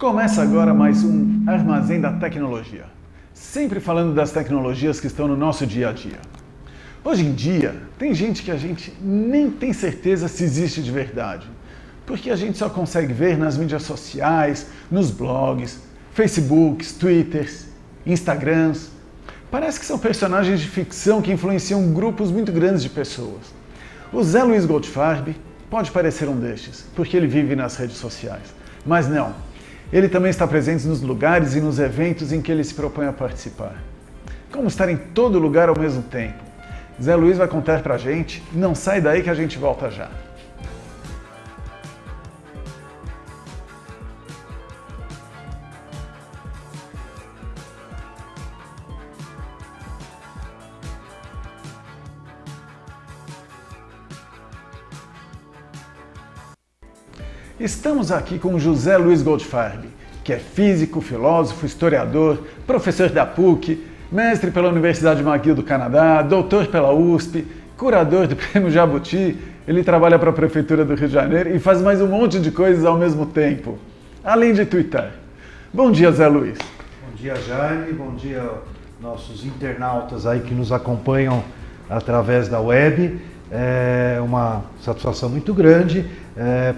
Começa agora mais um Armazém da Tecnologia, sempre falando das tecnologias que estão no nosso dia a dia. Hoje em dia, tem gente que a gente nem tem certeza se existe de verdade, porque a gente só consegue ver nas mídias sociais, nos blogs, Facebooks, Twitters, Instagrams. Parece que são personagens de ficção que influenciam grupos muito grandes de pessoas. O Zé Luiz Goldfarb pode parecer um destes, porque ele vive nas redes sociais. Mas não, ele também está presente nos lugares e nos eventos em que ele se propõe a participar. Como estar em todo lugar ao mesmo tempo? Zé Luiz vai contar pra gente, não sai daí que a gente volta já. Estamos aqui com José Luiz Goldfarb, que é físico, filósofo, historiador, professor da PUC, mestre pela Universidade McGill do Canadá, doutor pela USP, curador do Prêmio Jabuti. Ele trabalha para a Prefeitura do Rio de Janeiro e faz mais um monte de coisas ao mesmo tempo, além de twittar. Bom dia, Zé Luiz. Bom dia, Jaime. Bom dia, nossos internautas aí que nos acompanham através da web. É uma satisfação muito grande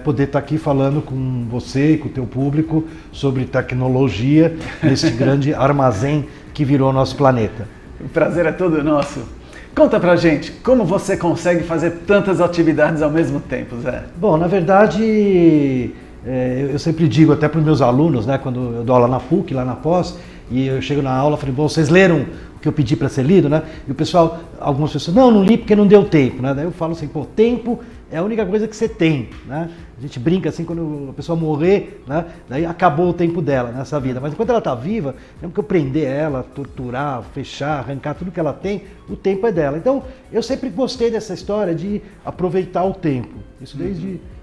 poder estar aqui falando com você e com o teu público sobre tecnologia nesse grande armazém que virou nosso planeta. O prazer é todo nosso. Conta pra gente, como você consegue fazer tantas atividades ao mesmo tempo, Zé? Bom, na verdade, eu sempre digo até para os meus alunos, né, quando eu dou aula na PUC, lá na pós, e eu chego na aula e falei, bom, vocês leram o que eu pedi para ser lido, né? E o pessoal, algumas pessoas, não li porque não deu tempo, né? Daí eu falo assim, pô, tempo é a única coisa que você tem, né? A gente brinca assim, quando a pessoa morrer, né? Daí acabou o tempo dela nessa vida. Mas enquanto ela está viva, mesmo que eu prender ela, torturar, fechar, arrancar tudo que ela tem, o tempo é dela. Então, eu sempre gostei dessa história de aproveitar o tempo. Isso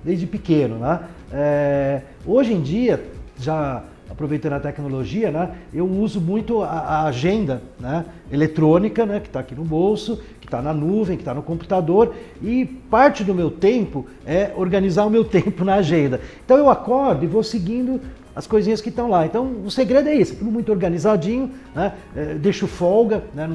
desde pequeno, né? Hoje em dia, já aproveitando a tecnologia, né, eu uso muito a agenda, né, eletrônica, né, que está aqui no bolso, que está na nuvem, que está no computador, e parte do meu tempo é organizar o meu tempo na agenda. Então eu acordo e vou seguindo as coisinhas que estão lá. Então o segredo é esse, tudo muito organizadinho, né? Deixo folga, né?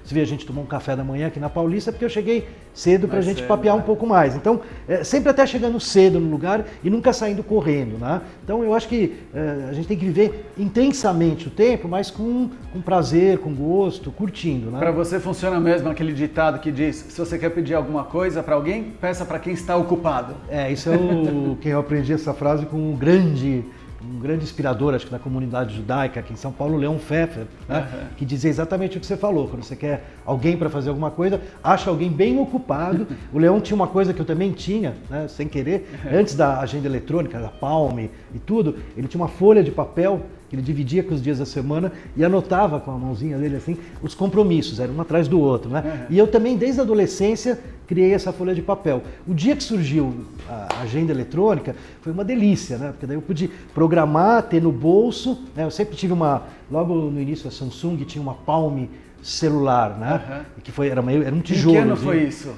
Se vê a gente tomar um café da manhã aqui na Paulista, porque eu cheguei cedo para a gente papear um pouco mais. Então, sempre até chegando cedo no lugar e nunca saindo correndo, né? Então eu acho que a gente tem que viver intensamente o tempo, mas com prazer, com gosto, curtindo, né? Para você funciona mesmo aquele ditado que diz, se você quer pedir alguma coisa para alguém, peça para quem está ocupado. Isso é que eu aprendi essa frase com um grande inspirador, acho que da comunidade judaica aqui em São Paulo, Leon Pfeffer, né? Que dizia exatamente o que você falou. Quando você quer alguém para fazer alguma coisa, acha alguém bem ocupado. O Leon tinha uma coisa que eu também tinha, né, sem querer, antes da agenda eletrônica, da Palm e tudo, ele tinha uma folha de papel que ele dividia com os dias da semana e anotava com a mãozinha dele assim, os compromissos, era um atrás do outro, né? E eu também, desde a adolescência, criei essa folha de papel. O dia que surgiu a agenda eletrônica, foi uma delícia, né? Porque daí eu pude programar, ter no bolso, né? Eu sempre tive logo no início a Samsung tinha uma Palm celular, né? Que era um tijolo. Em que ano foi isso?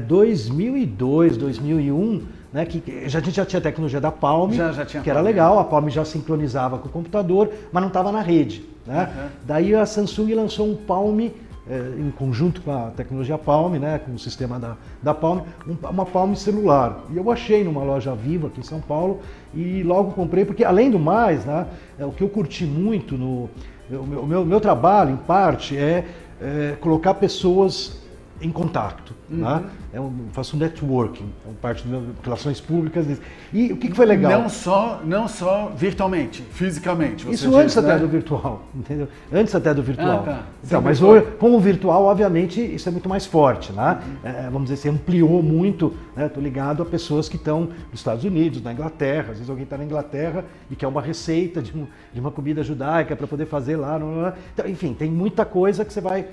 2002, 2001, né, que a gente já tinha a tecnologia da Palm, já tinha que era legal, a Palm já sincronizava com o computador, mas não estava na rede, né? Daí a Samsung lançou um Palm, em conjunto com a tecnologia Palm, né, com o sistema da Palm, uma Palm celular. E eu achei numa loja Vivo aqui em São Paulo e logo comprei, porque além do mais, né, o que eu curti muito o meu trabalho, em parte, é colocar pessoas em contato, né? Eu faço networking, parte das relações públicas. E o que foi legal? Não só virtualmente, fisicamente. Você Isso diz, antes né? até do virtual, entendeu? Antes até do virtual. Tá. Então, mas hoje, com o virtual, obviamente, isso é muito mais forte, né? Vamos dizer, se ampliou muito, né? Estou ligado a pessoas que estão nos Estados Unidos, na Inglaterra. Às vezes alguém está na Inglaterra e quer uma receita de uma comida judaica para poder fazer lá. Então, enfim, tem muita coisa que você vai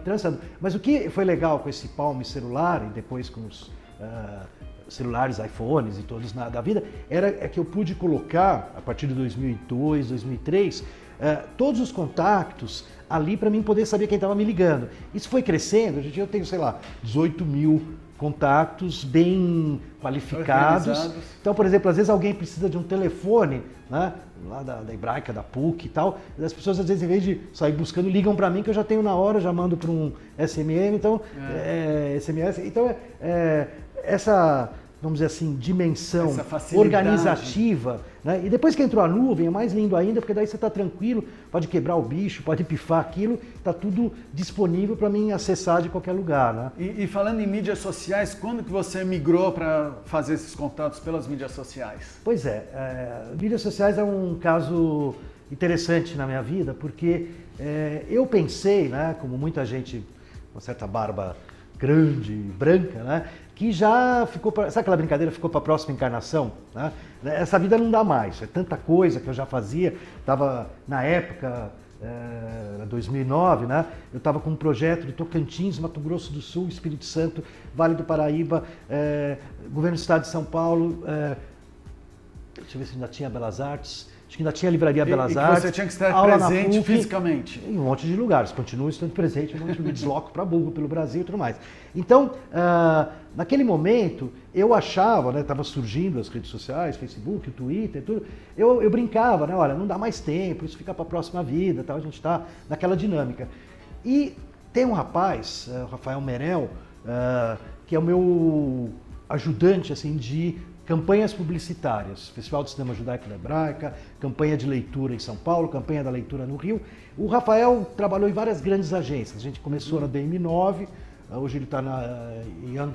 transando. Mas o que foi legal com esse Palm celular e depois com os celulares, iPhones e todos da vida, é que eu pude colocar, a partir de 2002, 2003, todos os contatos ali para mim poder saber quem estava me ligando. Isso foi crescendo, eu tenho, sei lá, 18 mil contatos bem qualificados. Então, por exemplo, às vezes alguém precisa de um telefone, né, lá da Hebraica, da PUC e tal, e as pessoas às vezes, em vez de sair buscando, ligam para mim que eu já tenho na hora, já mando para um SMM, então, SMS. Então, essa, vamos dizer assim, dimensão organizativa, né? E depois que entrou a nuvem, é mais lindo ainda, porque daí você está tranquilo, pode quebrar o bicho, pode pifar aquilo, está tudo disponível para mim acessar de qualquer lugar, né? E falando em mídias sociais, quando que você migrou para fazer esses contatos pelas mídias sociais? Pois é, mídias sociais é um caso interessante na minha vida, porque eu pensei, né, como muita gente, uma certa barba grande, branca, né, que já ficou, sabe aquela brincadeira, ficou para a próxima encarnação? Né? Essa vida não dá mais, é tanta coisa que eu já fazia, estava na época, 2009, né? Eu estava com um projeto de Tocantins, Mato Grosso do Sul, Espírito Santo, Vale do Paraíba, Governo do Estado de São Paulo, deixa eu ver se ainda tinha Belas Artes, acho que ainda tinha Livraria Belas Artes. Você tinha que estar presente PUC, fisicamente. Em um monte de lugares, continuo estando presente, me desloco para burro pelo Brasil e tudo mais. Então, naquele momento, eu achava, né, estava surgindo as redes sociais, Facebook, Twitter, tudo, eu brincava, né, olha, não dá mais tempo, isso fica para a próxima vida, tal, a gente está naquela dinâmica. E tem um rapaz, o Rafael Merel, que é o meu ajudante, assim, de campanhas publicitárias, Festival de Cinema Judaico da Hebraica, campanha de leitura em São Paulo, campanha da leitura no Rio. O Rafael trabalhou em várias grandes agências. A gente começou na DM9, hoje ele está na Young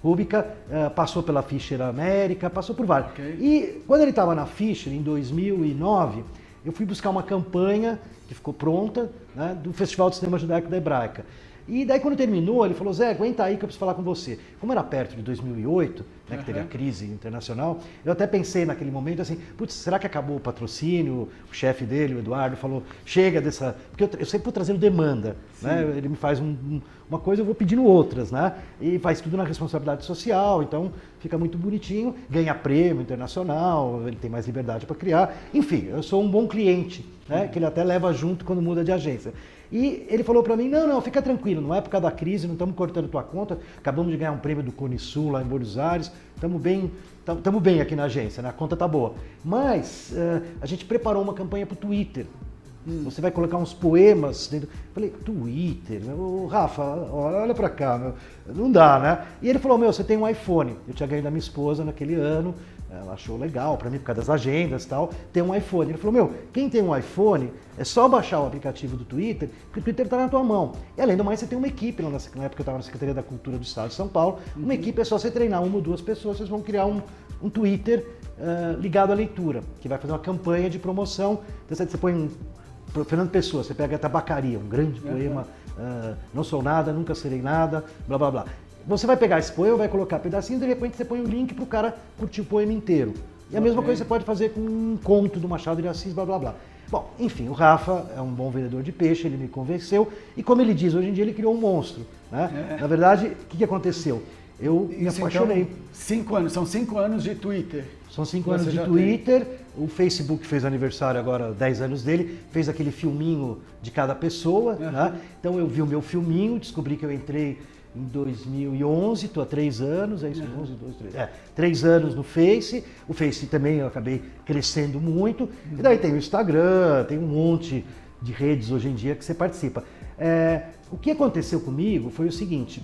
Rubica, passou pela Fischer América, passou por várias. Okay. E quando ele estava na Fischer, em 2009, eu fui buscar uma campanha que ficou pronta, né, do Festival de Cinema Judaico da Hebraica. E daí quando terminou, ele falou, Zé, aguenta aí que eu preciso falar com você. Como era perto de 2008, né, que teve a crise internacional, eu até pensei naquele momento assim, putz, será que acabou o patrocínio? O chefe dele, o Eduardo, falou, chega dessa... Porque eu sempre vou trazendo demanda, né? Ele me faz uma coisa, eu vou pedindo outras, né? E faz tudo na responsabilidade social, então fica muito bonitinho, ganha prêmio internacional, ele tem mais liberdade para criar. Enfim, eu sou um bom cliente, né? Que ele até leva junto quando muda de agência. E ele falou para mim, não, fica tranquilo, não é por causa da crise, não estamos cortando tua conta, acabamos de ganhar um prêmio do Cone Sul lá em Buenos Aires, estamos bem aqui na agência, né? A conta tá boa. Mas a gente preparou uma campanha para o Twitter. Você vai colocar uns poemas dentro. Falei, Twitter? Rafa, olha para cá, meu. Não dá, né? E ele falou, você tem um iPhone. Eu tinha ganho da minha esposa naquele ano, ela achou legal para mim, por causa das agendas e tal, ter um iPhone. Ele falou, quem tem um iPhone é só baixar o aplicativo do Twitter, porque o Twitter está na tua mão. E além do mais, você tem uma equipe, na época eu estava na Secretaria da Cultura do Estado de São Paulo, uma equipe é só você treinar uma ou duas pessoas, vocês vão criar um Twitter ligado à leitura, que vai fazer uma campanha de promoção. Então você põe Fernando Pessoa, você pega a Tabacaria, um grande poema, não sou nada, nunca serei nada, blá blá blá. Você vai pegar esse poema, vai colocar pedacinho, de repente você põe o link para o cara curtir o poema inteiro. E a mesma coisa você pode fazer com um conto do Machado de Assis, blá blá blá. Bom, enfim, o Rafa é um bom vendedor de peixe, ele me convenceu, e como ele diz, hoje em dia ele criou um monstro, né? Na verdade, o que aconteceu? Eu me apaixonei. Então, 5 anos, são 5 anos de Twitter. São 5 anos de Twitter, o Facebook fez aniversário agora, 10 anos dele, fez aquele filminho de cada pessoa, né? Então eu vi o meu filminho, descobri que eu entrei em 2011, estou há 3 anos, é isso? 11, 2, 3. 3 anos no Face, o Face também eu acabei crescendo muito, e daí tem o Instagram, tem um monte de redes hoje em dia que você participa. O que aconteceu comigo foi o seguinte,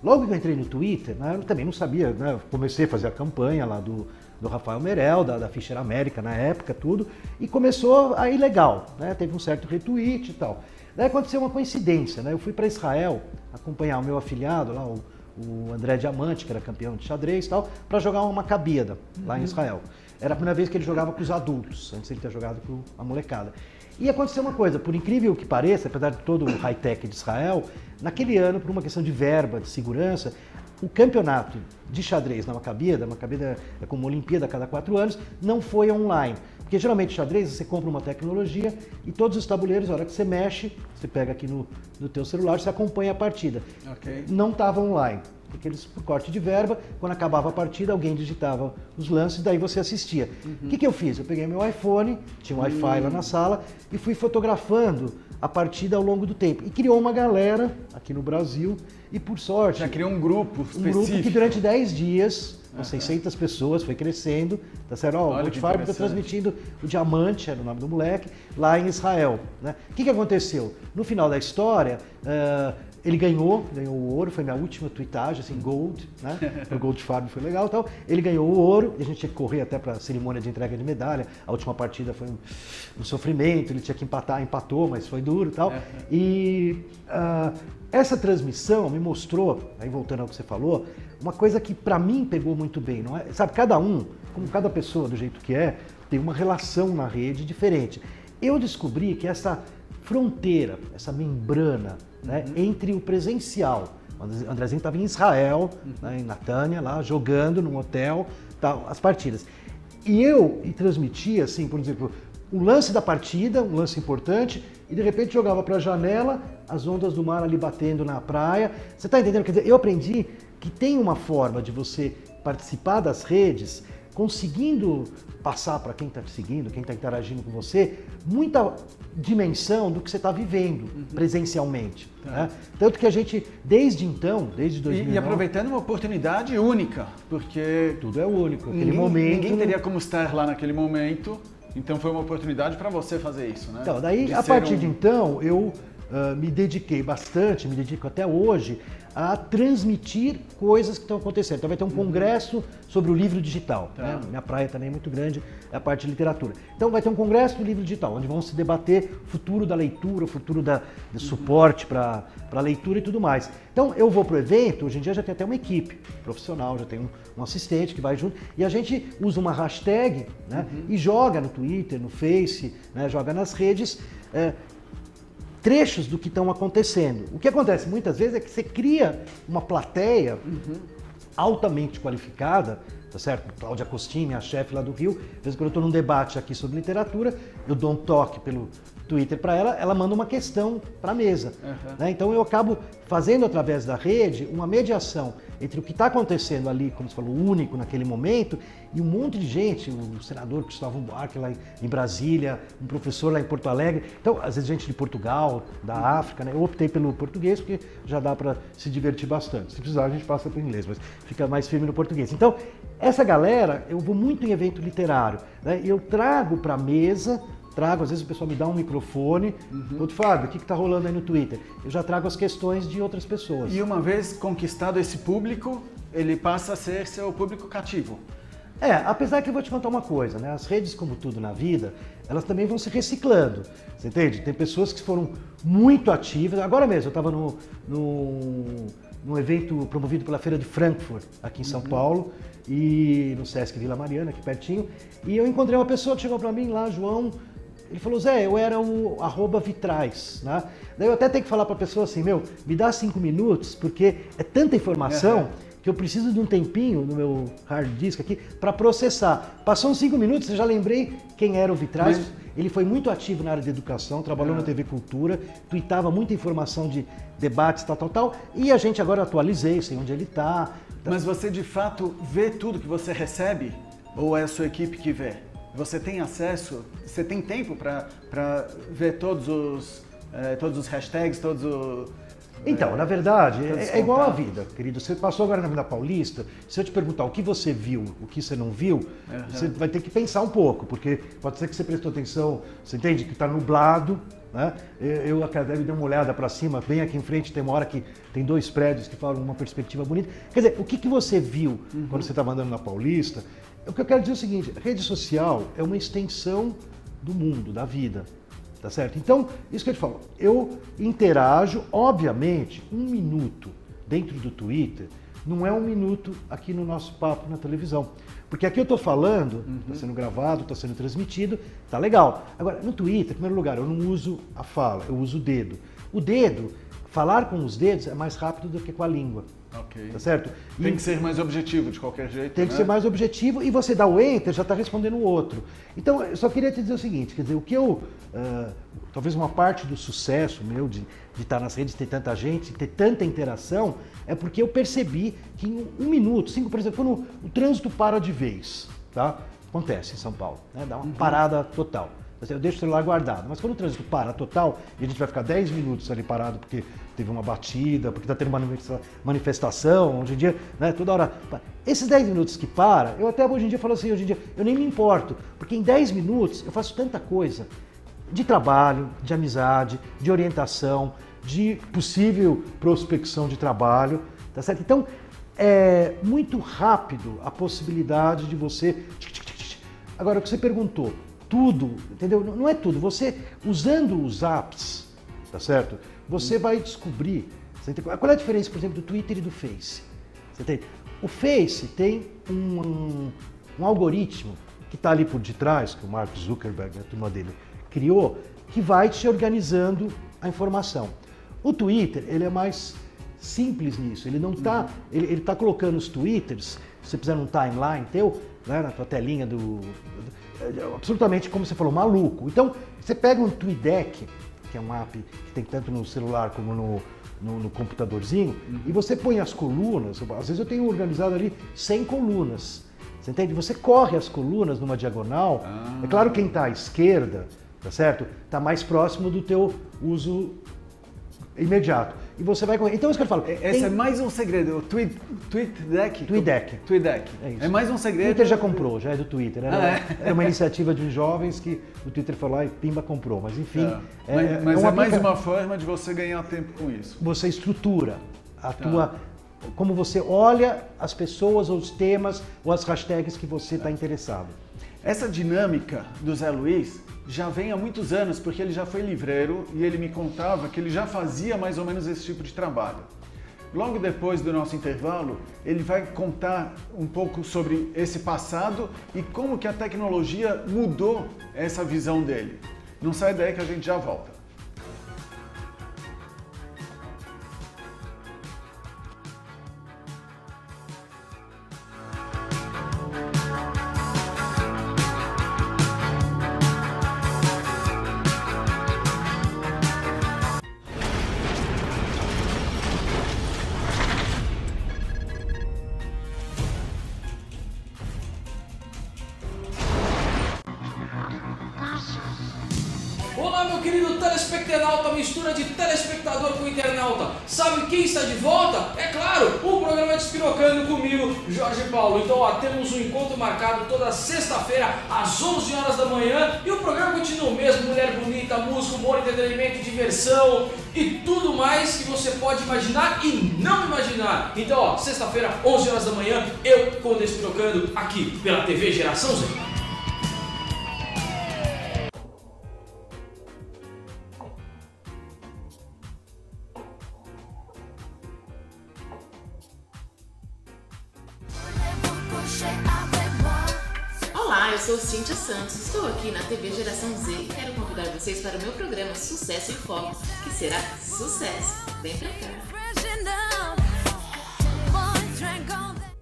logo que eu entrei no Twitter, né, eu também não sabia, né, comecei a fazer a campanha lá do Rafael Merel, da Fischer América na época, tudo, e começou a ir legal, né, teve um certo retweet e tal. Daí aconteceu uma coincidência, né, eu fui para Israel acompanhar o meu afilhado lá, o André Diamante, que era campeão de xadrez e tal, para jogar uma Maccabiada lá em Israel. Era a primeira vez que ele jogava com os adultos, antes ele ter jogado com a molecada. E aconteceu uma coisa, por incrível que pareça, apesar de todo o high-tech de Israel, naquele ano, por uma questão de verba, de segurança, o campeonato de xadrez na Maccabiada é como uma Olimpíada a cada 4 anos, não foi online. Porque geralmente xadrez, você compra uma tecnologia e todos os tabuleiros, a hora que você mexe, você pega aqui no teu celular, você acompanha a partida. Não estava online. porque eles, por corte de verba, quando acabava a partida, alguém digitava os lances, daí você assistia. O que eu fiz? Eu peguei meu iPhone, tinha um Wi-Fi lá na sala, e fui fotografando a partida ao longo do tempo. E criou uma galera aqui no Brasil, e por sorte... Já criou um grupo específico. Um grupo que durante 10 dias, com 600 pessoas, foi crescendo, tá certo? Ó, o Goldfarb está transmitindo o Diamante, era o nome do moleque, lá em Israel, né? O que aconteceu? No final da história, ele ganhou o ouro, foi minha última tweetagem, assim, gold, né? O Goldfarb foi legal e tal. Ele ganhou o ouro, e a gente tinha que correr até para a cerimônia de entrega de medalha. A última partida foi um sofrimento, ele tinha que empatar, empatou, mas foi duro e tal. E essa transmissão me mostrou, aí voltando ao que você falou, uma coisa que para mim pegou muito bem, não é? Sabe, cada um, como cada pessoa do jeito que é, tem uma relação na rede diferente. Eu descobri que essa fronteira, essa membrana, né, entre o presencial, o Andrezinho estava em Israel, né, em Natânia, lá jogando num hotel, tal, as partidas. E eu transmitia, assim, por exemplo, um lance da partida, um lance importante, e de repente jogava para a janela, as ondas do mar ali batendo na praia. Você está entendendo? Quer dizer, eu aprendi que tem uma forma de você participar das redes, conseguindo passar para quem está te seguindo, quem está interagindo com você, muita dimensão do que você está vivendo presencialmente. Né? Tanto que a gente, desde então, desde 2009... E aproveitando uma oportunidade única, porque... Tudo é único. Aquele momento... Ninguém teria como estar lá naquele momento, então foi uma oportunidade para você fazer isso, né? Então, daí, a partir de então, eu me dediquei bastante, me dedico até hoje, a transmitir coisas que estão acontecendo. Então vai ter um congresso sobre o livro digital. Né? Minha praia também é muito grande, é a parte de literatura. Então vai ter um congresso do livro digital, onde vão se debater o futuro da leitura, o futuro do suporte para a leitura e tudo mais. Então eu vou para o evento, hoje em dia já tem até uma equipe profissional, já tem um assistente que vai junto, e a gente usa uma hashtag, né, e joga no Twitter, no Face, né, joga nas redes, trechos do que estão acontecendo. O que acontece muitas vezes é que você cria uma plateia altamente qualificada, tá certo? Cláudia Costini, a chefe lá do Rio, às vezes quando eu estou num debate aqui sobre literatura, eu dou um toque pelo Twitter para ela, ela manda uma questão para a mesa. Né? Então eu acabo fazendo através da rede uma mediação entre o que está acontecendo ali, como você falou, único naquele momento, e um monte de gente, o senador Cristóvão Buarque lá em Brasília, um professor lá em Porto Alegre, então às vezes gente de Portugal, da África, né? Eu optei pelo português porque já dá para se divertir bastante. Se precisar a gente passa para o inglês, mas fica mais firme no português. Então essa galera, eu vou muito em evento literário, né? E eu trago para a mesa, às vezes o pessoal me dá um microfone, outro Fábio, o que está rolando aí no Twitter? Eu já trago as questões de outras pessoas. E uma vez conquistado esse público, ele passa a ser seu público cativo. Apesar que eu vou te contar uma coisa, né? As redes, como tudo na vida, elas também vão se reciclando, você entende? Tem pessoas que foram muito ativas, agora mesmo eu estava num evento promovido pela Feira de Frankfurt, aqui em São Paulo, e no Sesc Vila Mariana, aqui pertinho, e eu encontrei uma pessoa que chegou para mim lá, João. Ele falou, Zé, eu era o @Vitrais, né? Daí eu até tenho que falar para a pessoa assim, me dá 5 minutos, porque é tanta informação que eu preciso de um tempinho no meu hard disk aqui para processar. Passou uns 5 minutos, eu já lembrei quem era o Vitrais. Ele foi muito ativo na área de educação, trabalhou na TV Cultura, tweetava muita informação de debates, tal, e a gente agora atualizei, sei onde ele está. Mas você de fato vê tudo que você recebe? Ou é a sua equipe que vê? Você tem acesso, você tem tempo para ver todos os hashtags, todos os... Então, na verdade, é igual a vida, querido. Você passou agora na Avenida Paulista, se eu te perguntar o que você viu, o que você não viu, você vai ter que pensar um pouco, porque pode ser que você prestou atenção, você entende que está nublado, né? Eu acabei de dar uma olhada para cima, bem aqui em frente, tem uma hora que tem 2 prédios que falam uma perspectiva bonita. Quer dizer, o que você viu quando você estava andando na Paulista? O que eu quero dizer é o seguinte, a rede social é uma extensão do mundo, da vida, tá certo? Então, isso que eu te falo, eu interajo, obviamente, 1 minuto dentro do Twitter não é 1 minuto aqui no nosso papo na televisão. Porque aqui eu estou falando, está sendo gravado, está sendo transmitido, tá legal. Agora, no Twitter, em primeiro lugar, eu não uso a fala, eu uso o dedo. O dedo, falar com os dedos é mais rápido do que com a língua. Ok. Tá certo? Tem que ser mais objetivo de qualquer jeito. Tem que ser mais objetivo e você dá o enter, já está respondendo o outro. Então, eu só queria te dizer o seguinte, quer dizer, o que eu... talvez uma parte do sucesso meu de estar nas redes, ter tanta gente, ter tanta interação, é porque eu percebi que em 1 minuto, 5, por exemplo, quando o trânsito para de vez, tá? Acontece em São Paulo, né? Dá uma parada total. Eu deixo o celular guardado, mas quando o trânsito para total e a gente vai ficar 10 minutos ali parado porque teve uma batida, porque está tendo uma manifestação, hoje em dia, né, toda hora. Esses 10 minutos que para, eu até hoje em dia falo assim, hoje em dia, eu nem me importo, porque em 10 minutos eu faço tanta coisa de trabalho, de amizade, de orientação, de possível prospecção de trabalho, tá certo? Então, é muito rápido a possibilidade de você... Agora, o que você perguntou, tudo, entendeu? Não é tudo. Você, usando os apps, tá certo? Você vai descobrir... Qual é a diferença, por exemplo, do Twitter e do Face? Você tem, o Face tem um algoritmo que está ali por detrás, que o Mark Zuckerberg, a turma dele, criou, que vai te organizando a informação. O Twitter, ele é mais simples nisso. Ele não está... Ele está colocando os Twitters, se você fizer um timeline teu, né, na tua telinha absolutamente, como você falou, maluco. Então, você pega um TweetDeck, que é um app que tem tanto no celular como no computadorzinho, e você põe as colunas, às vezes eu tenho organizado ali 100 colunas, você entende? Você corre as colunas numa diagonal, é claro que quem está à esquerda, tá certo? Está mais próximo do teu uso imediato. E você vai correr. Então, isso que eu falo. Esse é mais um segredo. O TweetDeck? TweetDeck. É mais um segredo. O Twitter já comprou, já é do Twitter. Era uma iniciativa de uns jovens que o Twitter foi lá e pimba comprou. Mas enfim. Mas é mais uma forma de você ganhar tempo com isso. Você estrutura a tua. Como você olha as pessoas, ou os temas, ou as hashtags que você está interessado. Essa dinâmica do Zé Luiz já vem há muitos anos, porque ele já foi livreiro e ele me contava que ele já fazia mais ou menos esse tipo de trabalho. Logo depois do nosso intervalo, ele vai contar um pouco sobre esse passado e como que a tecnologia mudou essa visão dele. Não sai daí que a gente já volta. Olá, meu querido telespectador, mistura de telespectador com internauta. Sabe quem está de volta? É claro, o programa Despirocando comigo, Jorge Paulo. Então, ó, temos um encontro marcado toda sexta-feira às 11 horas da manhã e o programa continua o mesmo: mulher bonita, música, humor, entretenimento, diversão e tudo mais que você pode imaginar e não imaginar. Então, ó, sexta-feira, 11 horas da manhã, eu com o Despirocando aqui pela TV Geração Z. Olá, eu sou Cíntia Santos, estou aqui na TV Geração Z e quero convidar vocês para o meu programa Sucesso em Foco, que será sucesso. Vem pra cá.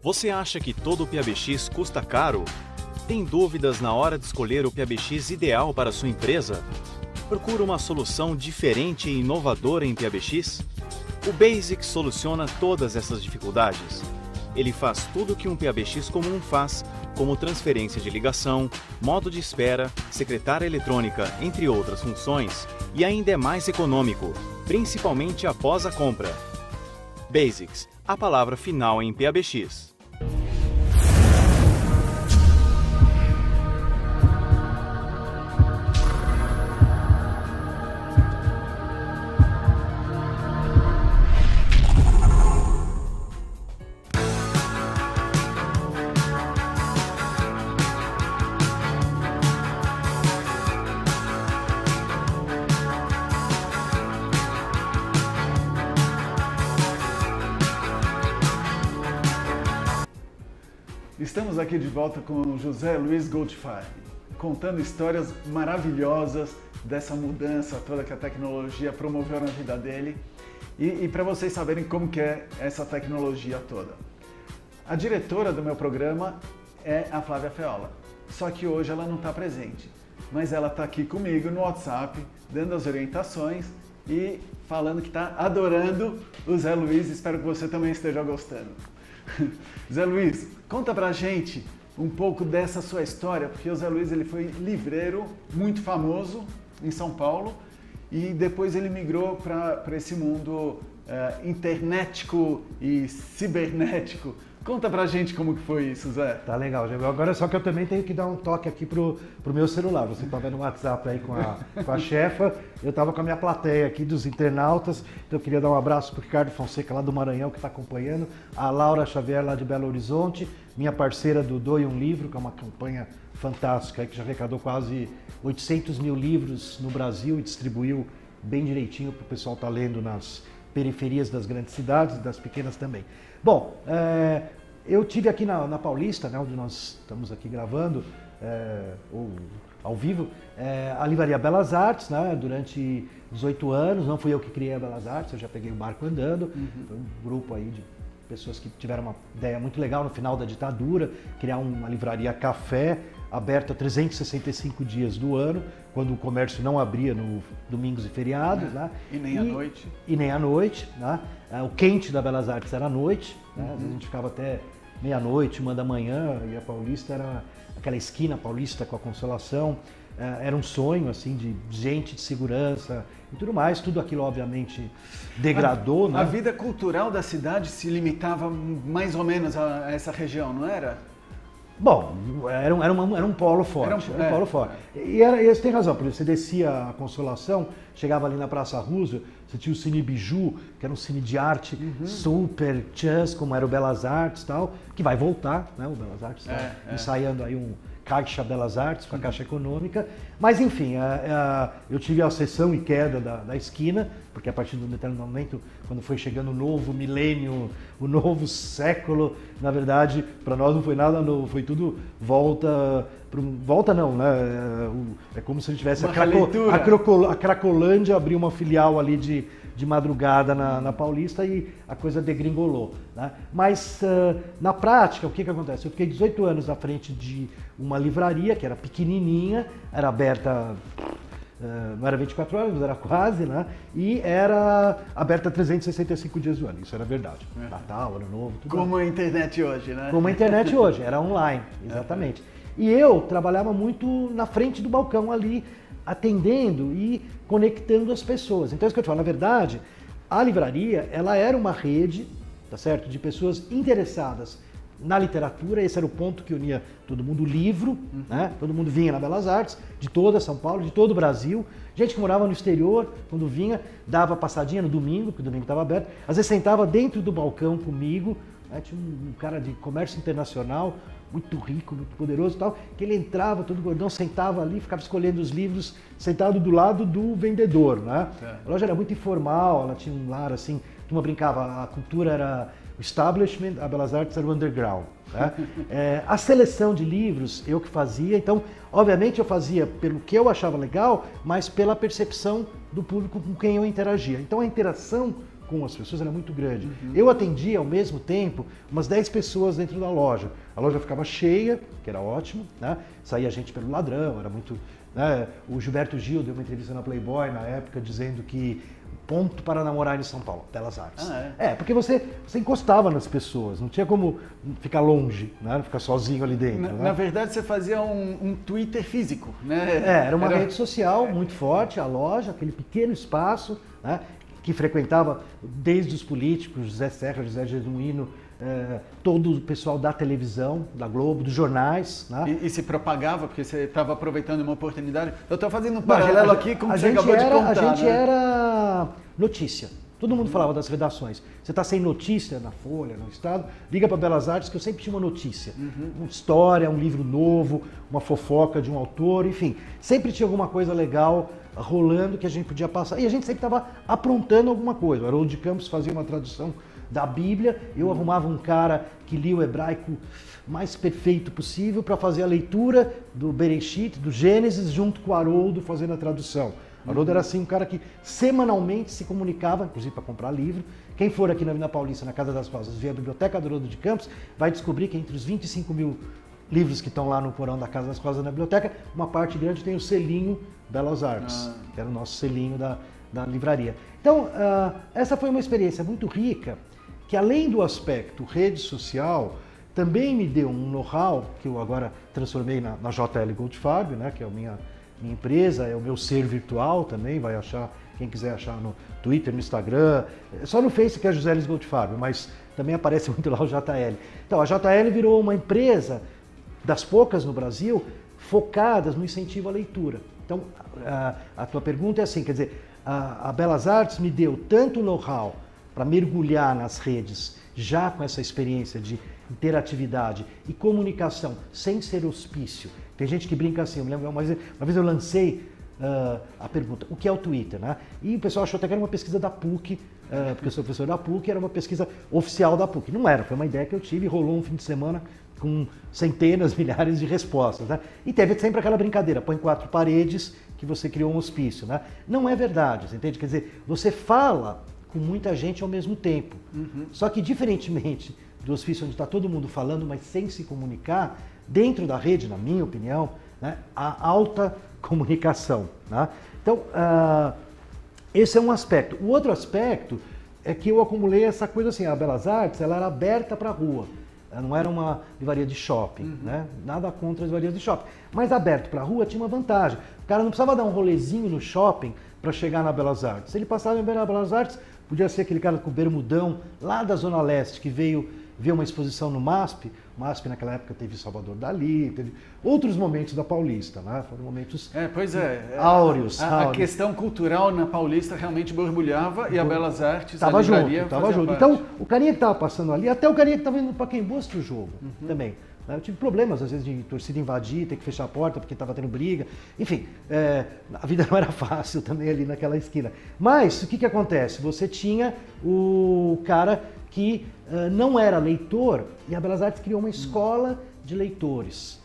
Você acha que todo o PABX custa caro? Tem dúvidas na hora de escolher o PABX ideal para sua empresa? Procura uma solução diferente e inovadora em PABX? O Basics soluciona todas essas dificuldades. Ele faz tudo o que um PABX comum faz, como transferência de ligação, modo de espera, secretária eletrônica, entre outras funções, e ainda é mais econômico, principalmente após a compra. Basics, a palavra final em PABX. Estamos aqui de volta com o José Luiz Goldfarb, contando histórias maravilhosas dessa mudança toda que a tecnologia promoveu na vida dele. E para vocês saberem como que é essa tecnologia toda. A diretora do meu programa é a Flávia Feola, só que hoje ela não está presente, mas ela está aqui comigo no WhatsApp, dando as orientações e falando que está adorando o Zé Luiz. Espero que você também esteja gostando. Zé Luiz, conta pra gente um pouco dessa sua história, porque o Zé Luiz ele foi livreiro muito famoso em São Paulo e depois ele migrou para esse mundo internetico e cibernético. Conta pra gente como que foi isso, Zé. Tá legal, Gê. Agora só que eu também tenho que dar um toque aqui pro meu celular. Você tá vendo o WhatsApp aí com a chefa. Eu tava com a minha plateia aqui dos internautas. Então eu queria dar um abraço pro Ricardo Fonseca lá do Maranhão, que tá acompanhando. A Laura Xavier lá de Belo Horizonte. Minha parceira do Doe um Livro, que é uma campanha fantástica, que já arrecadou quase 800 mil livros no Brasil e distribuiu bem direitinho pro pessoal tá lendo nas periferias das grandes cidades e das pequenas também. Bom, eu tive aqui na Paulista, né, onde nós estamos aqui gravando, ao vivo, a Livraria Belas Artes, né, durante 18 anos. Não fui eu que criei a Belas Artes, eu já peguei o barco andando. Foi um grupo aí de pessoas que tiveram uma ideia muito legal no final da ditadura, criar uma livraria café, aberta 365 dias do ano, quando o comércio não abria no domingos e feriados. Né? E nem à noite. E nem à noite. Né? O quente da Belas Artes era à noite, né? Às vezes a gente ficava até meia-noite, 1 da manhã, e a Paulista era aquela esquina paulista com a Consolação. Era um sonho assim de gente, de segurança e tudo mais. Tudo aquilo obviamente degradou. A vida cultural da cidade se limitava mais ou menos a essa região, não era? Bom, era um polo forte. Era um polo forte. E você tem razão, porque você descia a Consolação, chegava ali na Praça Roosevelt, você tinha o Cine Biju, que era um cine de arte super chance, como era o Belas Artes e tal, que vai voltar, né? O Belas Artes está ensaiando aí um Caixa Belas Artes, com a Caixa Econômica. Mas enfim, eu tive a ascensão e queda da esquina, porque a partir de um determinado momento, quando foi chegando o novo milênio, o novo século, na verdade, para nós não foi nada novo, foi tudo volta não, né? É como se a gente tivesse a Cracolândia abriu uma filial ali de madrugada na Paulista e a coisa degringolou. Né? Mas na prática, o que acontece? Eu fiquei 18 anos à frente de uma livraria que era pequenininha, era aberta, não era 24 horas, mas era quase, né? E era aberta 365 dias do ano, isso era verdade. Natal, Ano Novo, tudo. Como a internet hoje, né? Como a internet hoje, era online, exatamente. E eu trabalhava muito na frente do balcão ali, atendendo e conectando as pessoas. Então, isso que eu te falo, na verdade, a livraria, ela era uma rede, tá certo, de pessoas interessadas na literatura. Esse era o ponto que unia todo mundo, o livro, né? Todo mundo vinha na Belas Artes, de toda São Paulo, de todo o Brasil. Gente que morava no exterior, quando vinha, dava passadinha no domingo, porque o domingo estava aberto. Às vezes sentava dentro do balcão comigo, né? Tinha um cara de comércio internacional, muito rico, muito poderoso e tal, que ele entrava, todo gordão, sentava ali, ficava escolhendo os livros, sentado do lado do vendedor, né? A loja era muito informal, ela tinha um lar assim, a turma brincava, a cultura era o establishment, a Belas Artes era o underground. Né? A seleção de livros eu que fazia, então, obviamente eu fazia pelo que eu achava legal, mas pela percepção do público com quem eu interagia. Então a interação com as pessoas era muito grande. Eu atendia ao mesmo tempo umas 10 pessoas dentro da loja. A loja ficava cheia, que era ótimo, né? Saía gente pelo ladrão, era muito... Né? O Gilberto Gil deu uma entrevista na Playboy na época dizendo que ponto para namorar em São Paulo, Belas Artes. Porque você encostava nas pessoas, não tinha como ficar longe, né? Ficar sozinho ali dentro. Na verdade, você fazia um Twitter físico, né? Era uma rede social muito forte, a loja, aquele pequeno espaço, né? Que frequentava desde os políticos, José Serra, José Genuíno, todo o pessoal da televisão, da Globo, dos jornais. Né? E se propagava, porque você estava aproveitando uma oportunidade. Eu estou fazendo um paralelo aqui com o que você acabou de contar. A gente era notícia. Todo mundo falava das redações. Você está sem notícia na Folha, no Estado, liga para Belas Artes que eu sempre tinha uma notícia. Uma história, um livro novo, uma fofoca de um autor, enfim. Sempre tinha alguma coisa legal rolando que a gente podia passar. E a gente sempre estava aprontando alguma coisa. O Haroldo de Campos fazia uma tradução da Bíblia, eu arrumava um cara que lia o hebraico mais perfeito possível para fazer a leitura do Bereshit, do Gênesis, junto com o Haroldo fazendo a tradução. Haroldo era assim um cara que semanalmente se comunicava, inclusive para comprar livro. Quem for aqui na Avenida Paulista, na Casa das Rosas, ver a Biblioteca do Haroldo de Campos, vai descobrir que entre os 25 mil livros que estão lá no porão da Casa das Rosas na biblioteca, uma parte grande tem o selinho Belas Artes, que era o nosso selinho da livraria. Então, essa foi uma experiência muito rica, que além do aspecto rede social, também me deu um know-how, que eu agora transformei na JL Goldfarb, né, que é a minha empresa, é o meu ser virtual também, vai achar, quem quiser achar no Twitter, no Instagram, só no Face que é José Luiz Goldfarb, mas também aparece muito lá o JL. Então, a JL virou uma empresa das poucas no Brasil, focadas no incentivo à leitura. Então, a tua pergunta é assim, quer dizer, a Belas Artes me deu tanto know-how para mergulhar nas redes, já com essa experiência de interatividade e comunicação, sem ser hospício. Tem gente que brinca assim, eu me lembro, uma vez eu lancei a pergunta, o que é o Twitter? Né? E o pessoal achou até que era uma pesquisa da PUC, porque eu sou professor da PUC, era uma pesquisa oficial da PUC. Não era, foi uma ideia que eu tive, rolou um fim de semana com centenas, milhares de respostas. Né? E teve sempre aquela brincadeira, põe 4 paredes que você criou um hospício. Né? Não é verdade, você entende? Quer dizer, você fala com muita gente ao mesmo tempo. Só que, diferentemente do hospício onde está todo mundo falando, mas sem se comunicar, dentro da rede, na minha opinião, né, há alta comunicação. Né? Então, esse é um aspecto. O outro aspecto é que eu acumulei essa coisa assim, a Belas Artes ela era aberta para a rua. Ela não era uma livraria de shopping, né? Nada contra as livrarias de shopping. Mas aberto para a rua tinha uma vantagem. O cara não precisava dar um rolezinho no shopping para chegar na Belas Artes. Se ele passava na Belas Artes, podia ser aquele cara com bermudão lá da Zona Leste que veio ver uma exposição no MASP. O MASP naquela época teve Salvador Dalí, teve outros momentos da Paulista, né? Foram momentos áureos. A questão cultural na Paulista realmente borbulhava e a Belas Artes, estava junto. Então, o carinha que estava passando ali, até o carinha que estava indo no Pacaembu assistir o jogo também. Eu tive problemas, às vezes, de torcida invadir, ter que fechar a porta porque estava tendo briga. Enfim, a vida não era fácil também ali naquela esquina. Mas, o que acontece? Você tinha o cara que não era leitor e a Belas Artes criou uma escola de leitores.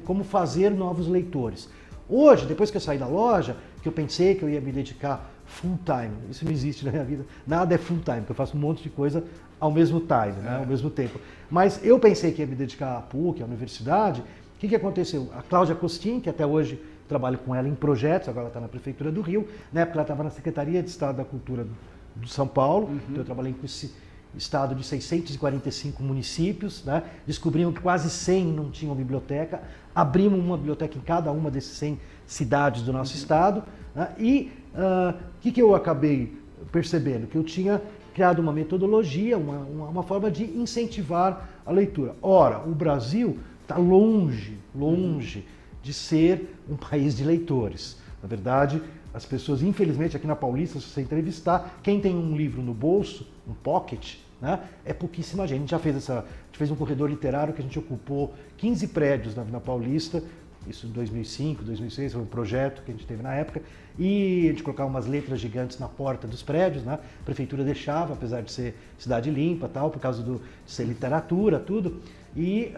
Como fazer novos leitores. Hoje, depois que eu saí da loja, que eu pensei que eu ia me dedicar full time, isso não existe na minha vida, nada é full time, porque eu faço um monte de coisa ao mesmo time, né? Ao mesmo tempo. Mas eu pensei que ia me dedicar à PUC, à universidade. O que aconteceu? A Cláudia Costin, que até hoje trabalho com ela em projetos, agora ela está na Prefeitura do Rio, na época ela estava na Secretaria de Estado da Cultura do São Paulo, então eu trabalhei com esse estado de 645 municípios, né? Descobrimos que quase 100 não tinham biblioteca, abrimos uma biblioteca em cada uma desses 100 cidades do nosso estado, né? E o que eu acabei percebendo? Que eu tinha criado uma metodologia, uma forma de incentivar a leitura. Ora, o Brasil está longe de ser um país de leitores. Na verdade, as pessoas, infelizmente, aqui na Paulista, se você entrevistar, quem tem um livro no bolso, um pocket, né, é pouquíssima gente. A gente já fez a gente fez um corredor literário que a gente ocupou 15 prédios na Paulista, isso em 2005, 2006, foi um projeto que a gente teve na época, e a gente colocava umas letras gigantes na porta dos prédios, né? A prefeitura deixava, apesar de ser cidade limpa, tal, por causa de ser literatura, tudo, e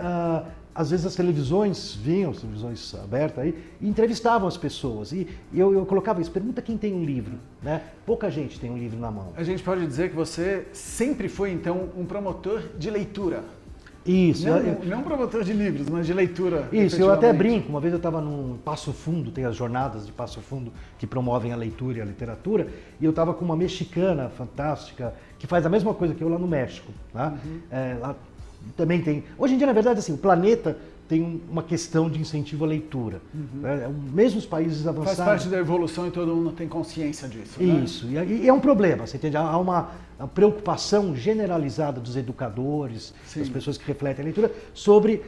às vezes as televisões vinham, as televisões abertas aí, e entrevistavam as pessoas, e eu colocava isso, pergunta quem tem um livro, né? Pouca gente tem um livro na mão. A gente pode dizer que você sempre foi, então, um promotor de leitura. Isso. Não promotor de livros, mas de leitura. Isso, eu até brinco. Uma vez eu estava num Passo Fundo, tem as jornadas de Passo Fundo que promovem a leitura e a literatura, e eu estava com uma mexicana fantástica, que faz a mesma coisa que eu lá no México. Tá? Lá também tem... Hoje em dia, na verdade, assim, o planeta tem uma questão de incentivo à leitura. Mesmo os países avançados... Faz parte da evolução e todo mundo tem consciência disso. Isso, né? E é um problema, você entende? Há uma preocupação generalizada dos educadores, das pessoas que refletem a leitura, sobre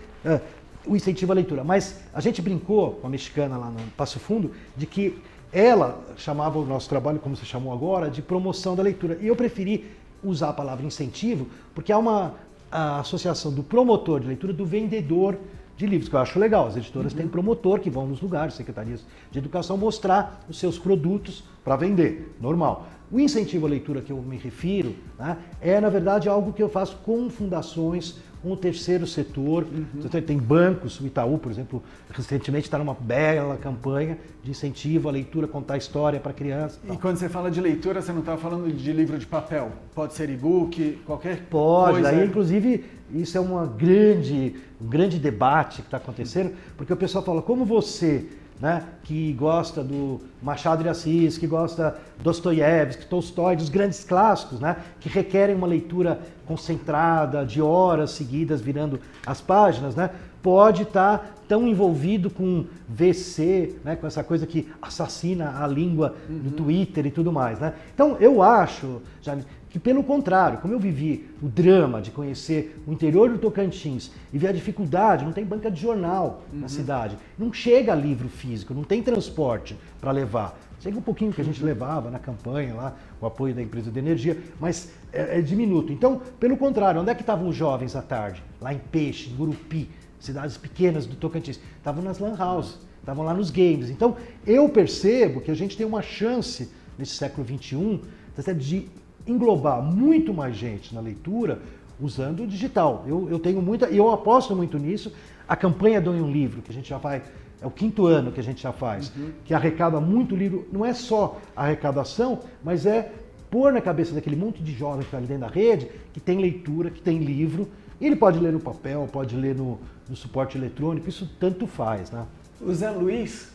o incentivo à leitura. Mas a gente brincou com a mexicana lá no Passo Fundo de que ela chamava o nosso trabalho, como você chamou agora, de promoção da leitura. E eu preferi usar a palavra incentivo, porque há uma associação do promotor de leitura do vendedor de livros, que eu acho legal. As editoras têm promotor que vão nos lugares, secretarias de educação, mostrar os seus produtos para vender, normal. O incentivo à leitura que eu me refiro, né, é, na verdade, algo que eu faço com fundações, com o terceiro setor. Tem bancos, o Itaú, por exemplo, recentemente está numa bela campanha de incentivo à leitura, contar história para crianças. E quando você fala de leitura, você não está falando de livro de papel? Pode ser e-book, qualquer Pode, coisa? Daí, inclusive, isso é um grande debate que está acontecendo, porque o pessoal fala, como você, né, que gosta do Machado de Assis, que gosta Dostoiévski, Tolstói, dos grandes clássicos, né, que requerem uma leitura concentrada, de horas seguidas virando as páginas, né, pode estar tão envolvido com VC, né, com essa coisa que assassina a língua no Twitter e tudo mais. Né? Então, eu acho, Jaime, que pelo contrário, como eu vivi o drama de conhecer o interior do Tocantins e ver a dificuldade, não tem banca de jornal na cidade, não chega livro físico, não tem transporte para levar. Chega um pouquinho que a gente levava na campanha lá, o apoio da empresa de energia, mas é diminuto. Então, pelo contrário, onde é que estavam os jovens à tarde? Lá em Peixe, em Gurupi, cidades pequenas do Tocantins. Estavam nas lan houses, estavam lá nos games. Então, eu percebo que a gente tem uma chance, nesse século XXI, de englobar muito mais gente na leitura usando o digital. Eu tenho muita, e eu aposto muito nisso. A campanha Doe um Livro, que a gente já vai, é o 5º ano que a gente já faz, que arrecada muito livro, não é só arrecadação, mas é pôr na cabeça daquele monte de jovem que está ali dentro da rede, que tem leitura, que tem livro, e ele pode ler no papel, pode ler no suporte eletrônico, isso tanto faz, né? O Zé Luiz,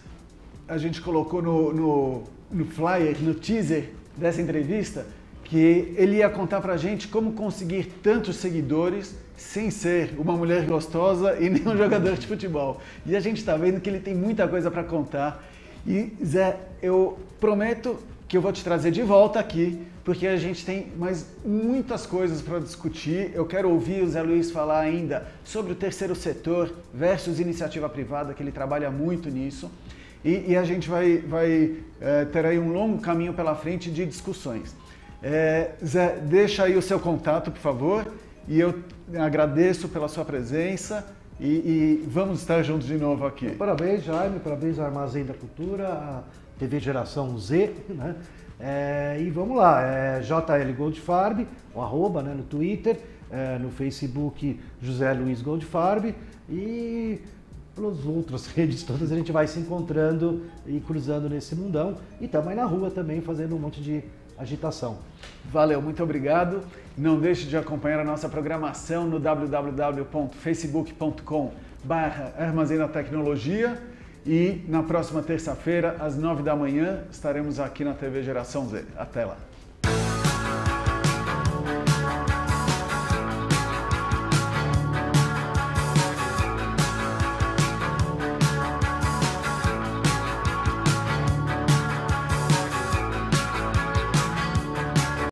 a gente colocou no flyer, no teaser dessa entrevista, que ele ia contar pra gente como conseguir tantos seguidores sem ser uma mulher gostosa e nem um jogador de futebol. E a gente tá vendo que ele tem muita coisa para contar. E Zé, eu prometo que eu vou te trazer de volta aqui, porque a gente tem mais muitas coisas para discutir. Eu quero ouvir o Zé Luiz falar ainda sobre o terceiro setor versus iniciativa privada, que ele trabalha muito nisso. E a gente vai ter aí um longo caminho pela frente de discussões. Zé, deixa aí o seu contato, por favor, e eu agradeço pela sua presença e vamos estar juntos de novo aqui. Parabéns, Jaime, parabéns ao Armazém da Cultura, a TV Geração Z, né? E vamos lá, JL Goldfarb, o arroba, né, no Twitter, no Facebook José Luiz Goldfarb, e pelas outras redes todas a gente vai se encontrando e cruzando nesse mundão, e também na rua também fazendo um monte de agitação. Valeu, muito obrigado. Não deixe de acompanhar a nossa programação no www.facebook.com/Armazém da Tecnologia. E na próxima terça-feira, às 9 da manhã, estaremos aqui na TV Geração Z. Até lá!